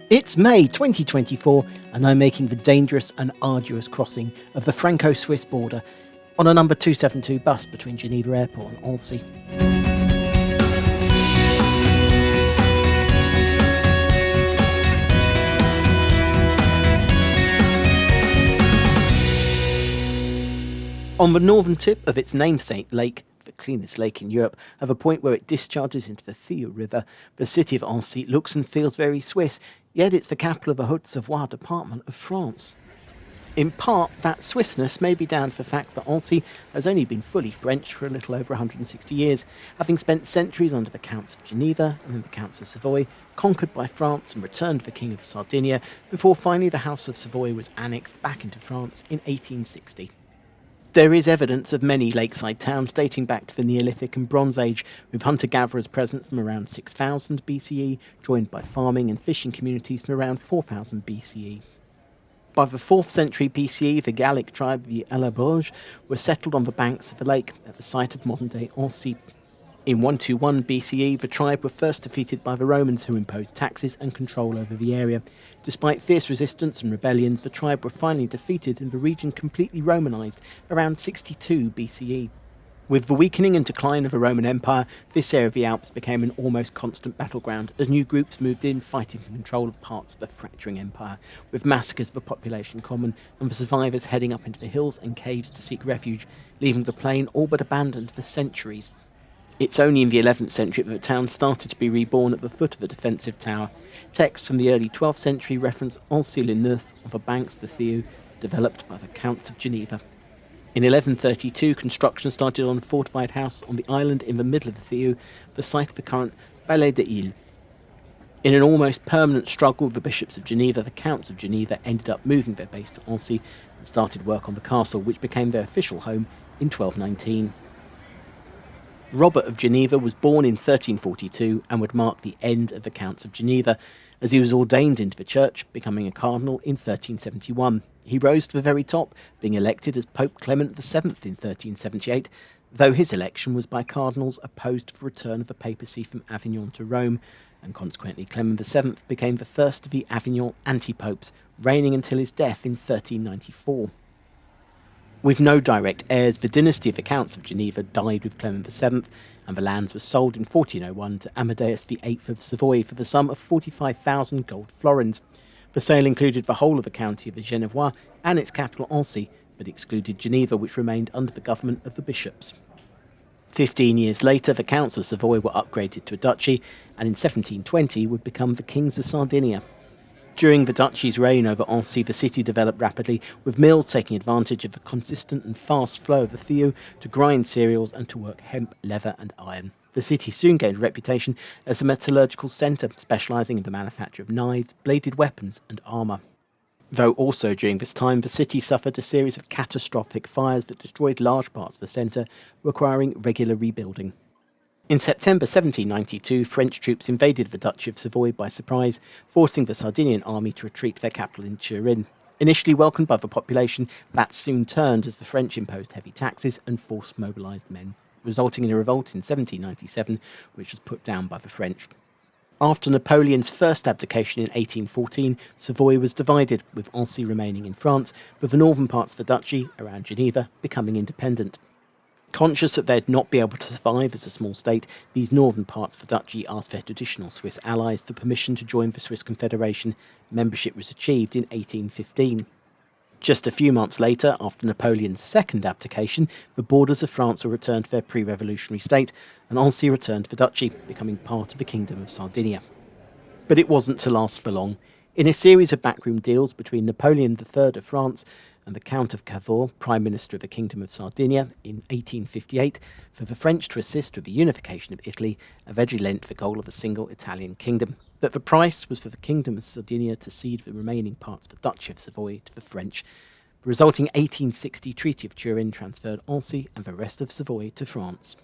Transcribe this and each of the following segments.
It's May 2024 and I'm making the dangerous and arduous crossing of the Franco-Swiss border on a number 272 bus between Geneva Airport and Annecy. On the northern tip of its namesake lake, the cleanest lake in Europe, at a point where it discharges into the Thiou River, the city of Annecy looks and feels very Swiss, yet it's the capital of the Haute-Savoie department of France. In part, that Swissness may be down to the fact that Annecy has only been fully French for a little over 160 years, having spent centuries under the Counts of Geneva and then the Counts of Savoy, conquered by France and returned to the King of Sardinia, before finally the House of Savoy was annexed back into France in 1860. There is evidence of many lakeside towns dating back to the Neolithic and Bronze Age, with hunter-gatherers present from around 6000 BCE, joined by farming and fishing communities from around 4000 BCE. By the 4th century BCE, the Gallic tribe, the Allobroges, were settled on the banks of the lake at the site of modern-day Annecy. In 121 BCE, the tribe were first defeated by the Romans, who imposed taxes and control over the area. Despite fierce resistance and rebellions, the tribe were finally defeated and the region completely Romanised around 62 BCE. With the weakening and decline of the Roman Empire, this area of the Alps became an almost constant battleground as new groups moved in, fighting for control of parts of the fracturing empire, with massacres of the population common and the survivors heading up into the hills and caves to seek refuge, leaving the plain all but abandoned for centuries. It's only in the 11th century that the town started to be reborn at the foot of a defensive tower. Texts from the early 12th century reference Annecy-le-Neuf on the banks of the Thiou, developed by the Counts of Geneva. In 1132, construction started on a fortified house on the island in the middle of the Thiou, the site of the current Palais de Ile. In an almost permanent struggle with the bishops of Geneva, the Counts of Geneva ended up moving their base to Annecy and started work on the castle, which became their official home in 1219. Robert of Geneva was born in 1342 and would mark the end of the Counts of Geneva, as he was ordained into the church, becoming a cardinal in 1371. He rose to the very top, being elected as Pope Clement VII in 1378, though his election was by cardinals opposed to the return of the papacy from Avignon to Rome, and consequently Clement VII became the first of the Avignon anti-popes, reigning until his death in 1394. With no direct heirs, the dynasty of the Counts of Geneva died with Clement VII, and the lands were sold in 1401 to Amadeus VIII of Savoy for the sum of 45,000 gold florins. The sale included the whole of the county of the Genevois and its capital Annecy, but excluded Geneva, which remained under the government of the bishops. 15 years later, the Counts of Savoy were upgraded to a duchy, and in 1720 would become the Kings of Sardinia. During the duchy's reign over Annecy, the city developed rapidly, with mills taking advantage of the consistent and fast flow of the Thiou to grind cereals and to work hemp, leather and iron. The city soon gained a reputation as a metallurgical centre, specialising in the manufacture of knives, bladed weapons and armour. Though also during this time, the city suffered a series of catastrophic fires that destroyed large parts of the centre, requiring regular rebuilding. In September 1792, French troops invaded the Duchy of Savoy by surprise, forcing the Sardinian army to retreat to their capital in Turin. Initially welcomed by the population, that soon turned as the French imposed heavy taxes and forced mobilised men, resulting in a revolt in 1797, which was put down by the French. After Napoleon's first abdication in 1814, Savoy was divided, with Annecy remaining in France, with the northern parts of the duchy, around Geneva, becoming independent. Conscious that they'd not be able to survive as a small state, these northern parts of the duchy asked their traditional Swiss allies for permission to join the Swiss Confederation. Membership was achieved in 1815. Just a few months later, after Napoleon's second abdication, the borders of France were returned to their pre-revolutionary state, and Annecy returned to the duchy, becoming part of the Kingdom of Sardinia. But it wasn't to last for long. In a series of backroom deals between Napoleon III of France and the Count of Cavour, Prime Minister of the Kingdom of Sardinia, in 1858, for the French to assist with the unification of Italy, eventually lent the goal of a single Italian kingdom. But the price was for the Kingdom of Sardinia to cede the remaining parts of the Duchy of Savoy to the French. The resulting 1860 Treaty of Turin transferred Annecy and the rest of Savoy to France.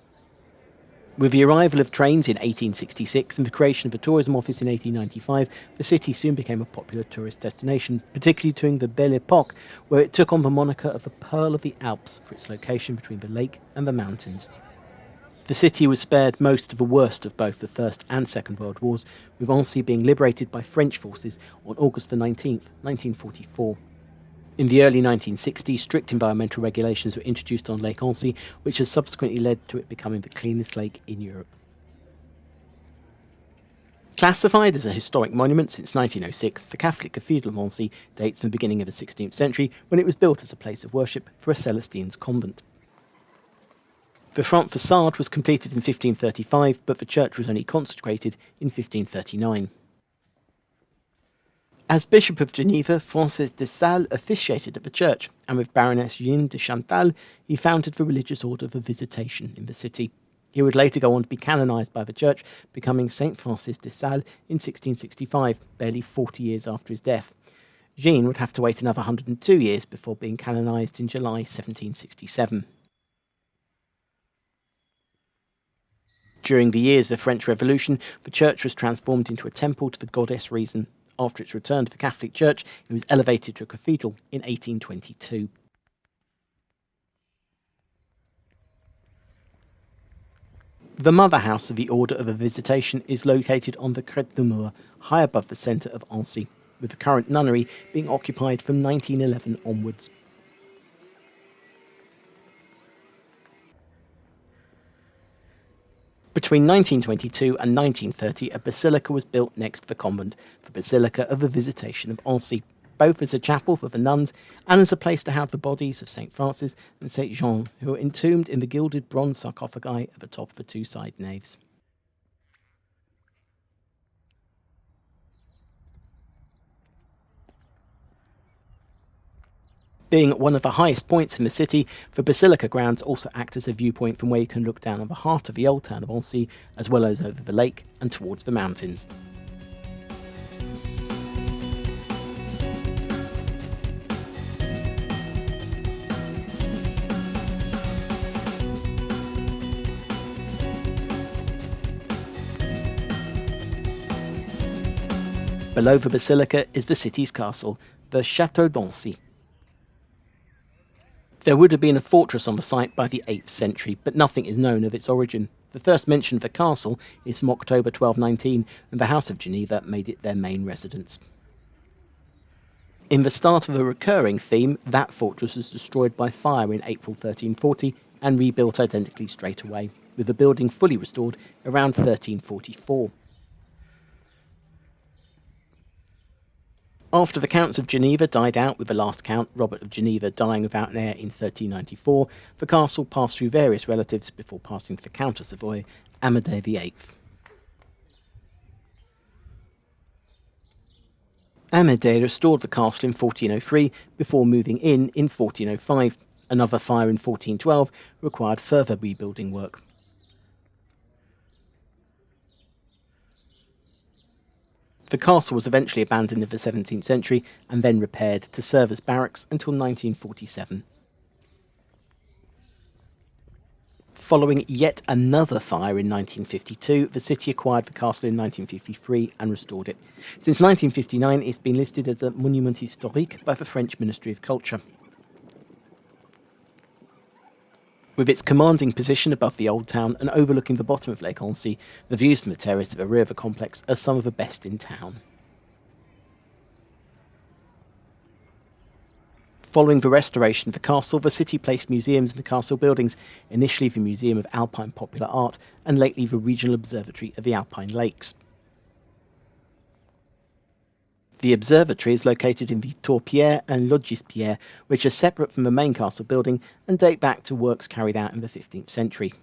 With the arrival of trains in 1866 and the creation of a tourism office in 1895, the city soon became a popular tourist destination, particularly during the Belle Époque, where it took on the moniker of the Pearl of the Alps for its location between the lake and the mountains. The city was spared most of the worst of both the First and Second World Wars, with Annecy being liberated by French forces on August the 19th, 1944. In the early 1960s, strict environmental regulations were introduced on Lake Annecy, which has subsequently led to it becoming the cleanest lake in Europe. Classified as a historic monument since 1906, the Catholic Cathedral of Annecy dates from the beginning of the 16th century, when it was built as a place of worship for a Celestines convent. The front facade was completed in 1535, but the church was only consecrated in 1539. As Bishop of Geneva, Francis de Sales officiated at the church, and with Baroness Jeanne de Chantal, he founded the religious order of the Visitation in the city. He would later go on to be canonised by the church, becoming Saint Francis de Sales in 1665, barely 40 years after his death. Jeanne would have to wait another 102 years before being canonised in July 1767. During the years of the French Revolution, the church was transformed into a temple to the goddess Reason. After its return to the Catholic Church, it was elevated to a cathedral in 1822. The mother house of the Order of the Visitation is located on the Crête de Mur, high above the centre of Annecy, with the current nunnery being occupied from 1911 onwards. Between 1922 and 1930, a basilica was built next to the convent, the Basilica of the Visitation of Annecy, both as a chapel for the nuns and as a place to house the bodies of St. Francis and St. Jean, who are entombed in the gilded bronze sarcophagi at the top of the two side naves. Being at one of the highest points in the city, the Basilica grounds also act as a viewpoint from where you can look down on the heart of the old town of Annecy, as well as over the lake and towards the mountains. Below the basilica is the city's castle, the Château d'Annecy. There would have been a fortress on the site by the 8th century, but nothing is known of its origin. The first mention of the castle is from October 1219, and the House of Geneva made it their main residence. In the start of a recurring theme, that fortress was destroyed by fire in April 1340 and rebuilt identically straight away, with the building fully restored around 1344. After the Counts of Geneva died out, with the last Count, Robert of Geneva, dying without an heir in 1394, the castle passed through various relatives before passing to the Count of Savoy, Amadei VIII. Amadei restored the castle in 1403 before moving in 1405. Another fire in 1412 required further rebuilding work. The castle was eventually abandoned in the 17th century and then repaired to serve as barracks until 1947. Following yet another fire in 1952, the city acquired the castle in 1953 and restored it. Since 1959, it's been listed as a monument historique by the French Ministry of Culture. With its commanding position above the old town and overlooking the bottom of Lake Annecy, the views from the terrace of the rear of the complex are some of the best in town. Following the restoration of the castle, the city placed museums in the castle buildings, initially the Museum of Alpine Popular Art and lately the Regional Observatory of the Alpine Lakes. The observatory is located in the Tour Pierre and Logis Pierre, which are separate from the main castle building and date back to works carried out in the 15th century.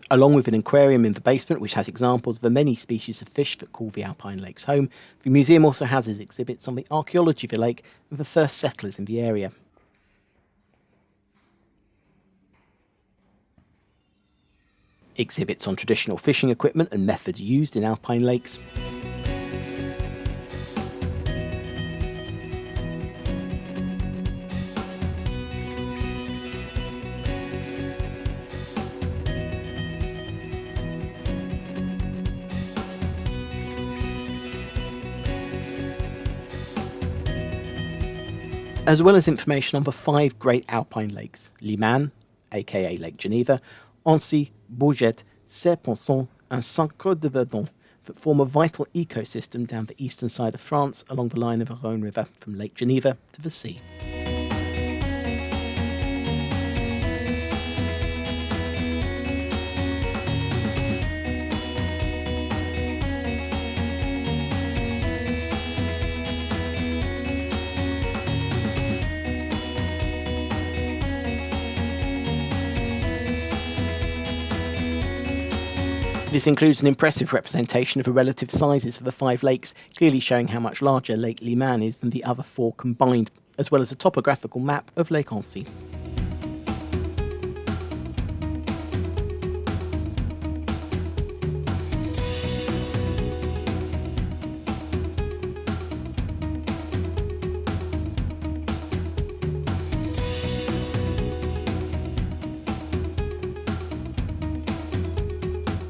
Along with an aquarium in the basement, which has examples of the many species of fish that call the Alpine Lakes home, the museum also houses exhibits on the archaeology of the lake and the first settlers in the area. Exhibits on traditional fishing equipment and methods used in alpine lakes. As well as information on the 5 great alpine lakes, Liman, aka Lake Geneva, Annecy, Bourget, Serre-Ponçon and Saint-Creux-de-Verdon that form a vital ecosystem down the eastern side of France along the line of the Rhône River from Lake Geneva to the sea. This includes an impressive representation of the relative sizes of the 5 lakes, clearly showing how much larger Lake Léman is than the other 4 combined, as well as a topographical map of Lake Annecy.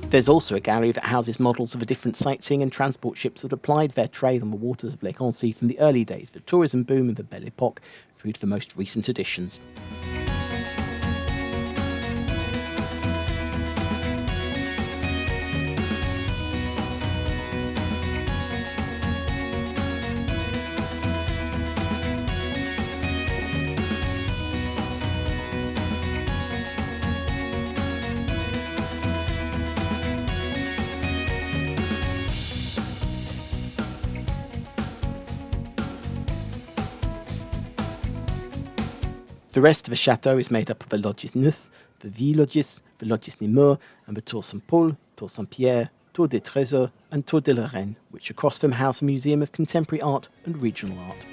There's also a gallery that houses models of the different sightseeing and transport ships that applied their trade on the waters of Lake Annecy from the early days of the tourism boom of the Belle Époque through to the most recent additions. The rest of the chateau is made up of the lodges Neuf, the Ville lodges, the lodges Nemours, and the Tour Saint-Paul, Tour Saint-Pierre, Tour des Trésors, and Tour de la Reine, which across them house a museum of contemporary art and regional art.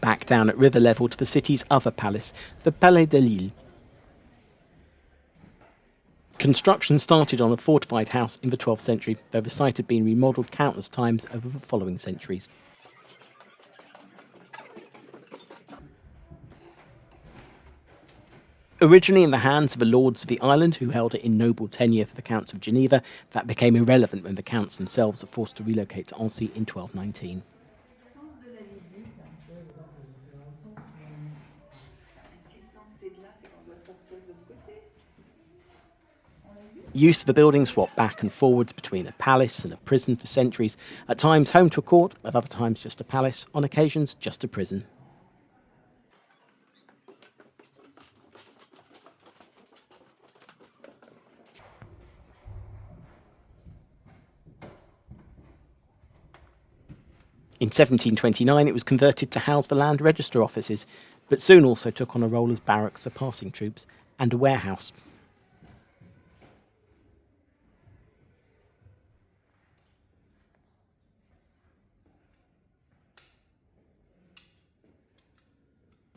Back down at river level to the city's other palace, the Palais de Lille. Construction started on a fortified house in the 12th century, though the site had been remodelled countless times over the following centuries. Originally in the hands of the lords of the island, who held it in noble tenure for the Counts of Geneva, that became irrelevant when the counts themselves were forced to relocate to Annecy in 1219. Use of the building swapped back and forwards between a palace and a prison for centuries, at times home to a court, at other times just a palace, on occasions just a prison. In 1729 it was converted to house the land register offices, but soon also took on a role as barracks for passing troops and a warehouse.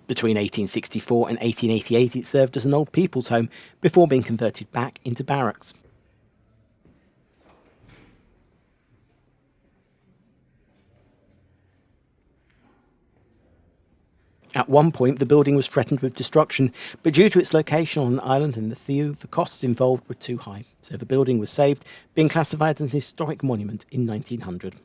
Between 1864 and 1888 it served as an old people's home before being converted back into barracks. At one point the building was threatened with destruction, but due to its location on an island in the Thiou, the costs involved were too high, so the building was saved, being classified as an historic monument in 1900.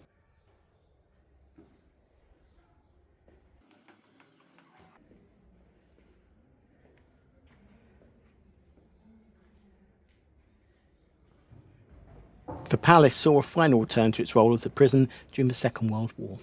The palace saw a final return to its role as a prison during the Second World War.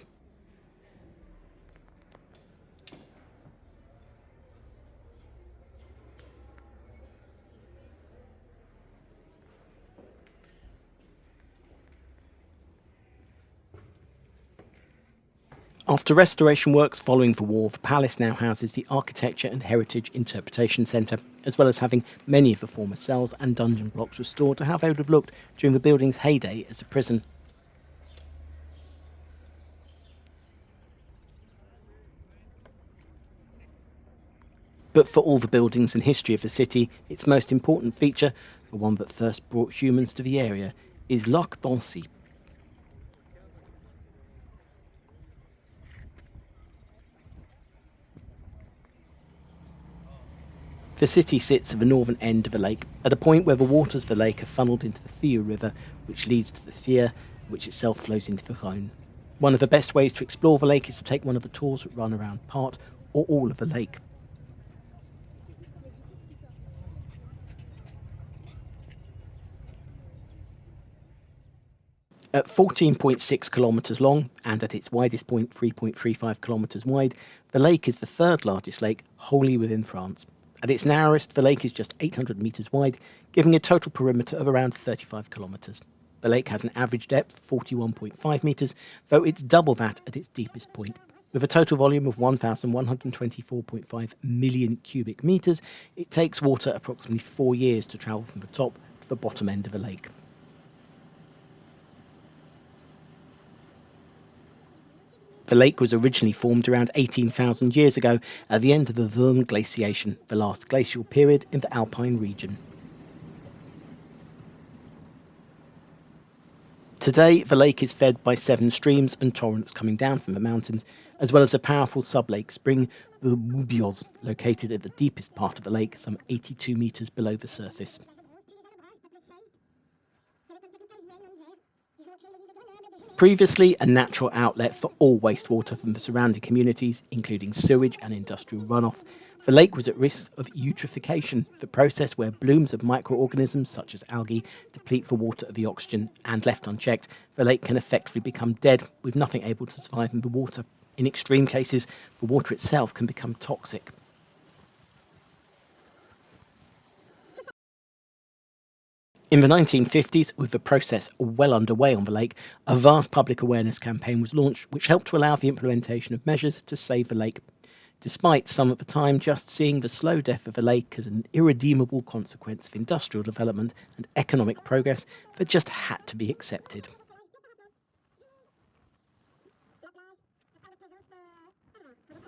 After restoration works following the war, the palace now houses the Architecture and Heritage Interpretation Centre, as well as having many of the former cells and dungeon blocks restored to how they would have looked during the building's heyday as a prison. But for all the buildings and history of the city, its most important feature, the one that first brought humans to the area, is L'Arc d'Annecy. The city sits at the northern end of the lake, at a point where the waters of the lake are funnelled into the Thia River, which leads to the Thia, which itself flows into the Rhône. One of the best ways to explore the lake is to take one of the tours that run around part or all of the lake. At 14.6 kilometres long, and at its widest point 3.35 kilometres wide, the lake is the third largest lake wholly within France. At its narrowest, the lake is just 800 metres wide, giving a total perimeter of around 35 kilometres. The lake has an average depth of 41.5 metres, though it's double that at its deepest point. With a total volume of 1,124.5 million cubic metres, it takes water approximately 4 years to travel from the top to the bottom end of the lake. The lake was originally formed around 18,000 years ago at the end of the Würm glaciation, the last glacial period in the Alpine region. Today, the lake is fed by 7 streams and torrents coming down from the mountains, as well as a powerful sub-lake spring, the Boubios, located at the deepest part of the lake, some 82 metres below the surface. Previously a natural outlet for all wastewater from the surrounding communities, including sewage and industrial runoff, the lake was at risk of eutrophication, the process where blooms of microorganisms such as algae deplete the water of the oxygen, and left unchecked, the lake can effectively become dead with nothing able to survive in the water. In extreme cases, the water itself can become toxic. In the 1950s, with the process well underway on the lake, a vast public awareness campaign was launched which helped to allow the implementation of measures to save the lake, despite some at the time just seeing the slow death of the lake as an irredeemable consequence of industrial development and economic progress that just had to be accepted.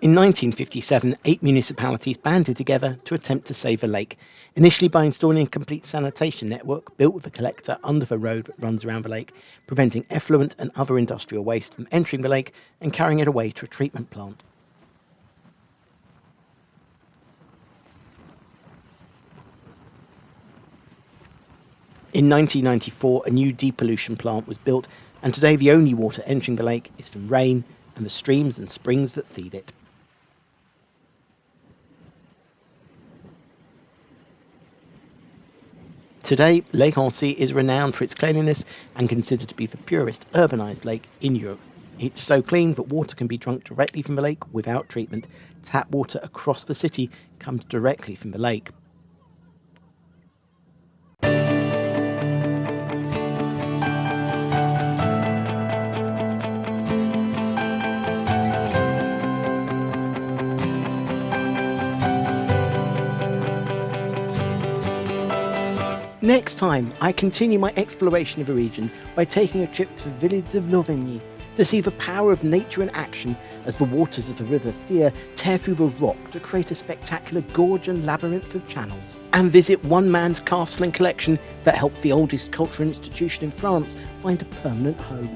In 1957, 8 municipalities banded together to attempt to save the lake, initially by installing a complete sanitation network built with a collector under the road that runs around the lake, preventing effluent and other industrial waste from entering the lake and carrying it away to a treatment plant. In 1994, a new depollution plant was built, and today the only water entering the lake is from rain and the streams and springs that feed it. Today, Lake Annecy is renowned for its cleanliness and considered to be the purest urbanised lake in Europe. It's so clean that water can be drunk directly from the lake without treatment. Tap water across the city comes directly from the lake. Next time, I continue my exploration of the region by taking a trip to the village of L'Auvergne to see the power of nature in action as the waters of the river Thia tear through the rock to create a spectacular gorge and labyrinth of channels, and visit one man's castle and collection that helped the oldest cultural institution in France find a permanent home.